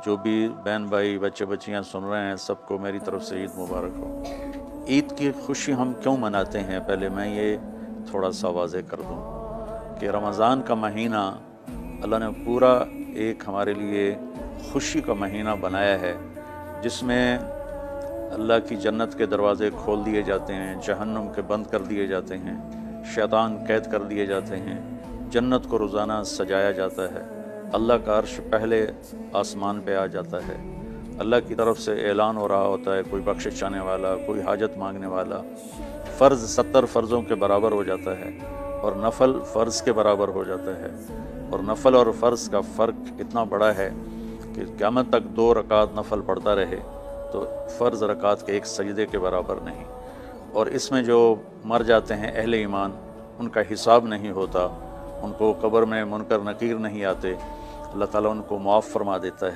जो भी बहन भाई बच्चे बच्चियां सुन रहे हैं सबको मेरी तरफ से ईद मुबारक हो। ईद की खुशी हम क्यों मनाते हैं, पहले मैं ये थोड़ा सा वाज़ेह कर दूं कि रमज़ान का महीना अल्लाह ने पूरा एक हमारे लिए खुशी का महीना बनाया है, जिसमें अल्लाह की जन्नत के दरवाज़े खोल दिए जाते हैं, जहन्नुम के बंद कर दिए जाते हैं, शैतान कैद कर दिए जाते हैं, जन्नत को रोज़ाना सजाया जाता है, अल्लाह का अर्श पहले आसमान पे आ जाता है, अल्लाह की तरफ से ऐलान हो रहा होता है कोई बख्शिश चाहने वाला, कोई हाजत मांगने वाला। फ़र्ज़ 70 फ़र्ज़ों के बराबर हो जाता है और नफल फ़र्ज़ के बराबर हो जाता है, और नफल और फ़र्ज़ का फ़र्क इतना बड़ा है कि क़यामत तक 2 रकात नफल पढ़ता रहे तो फ़र्ज़ रकात के एक सजदे के बराबर नहीं। और इसमें जो मर जाते हैं अहले ईमान, उनका हिसाब नहीं होता, उनको कब्र में मुनकर नकीर नहीं आते, अल्लाह ताला उनको मुआफ़ फरमा देता है।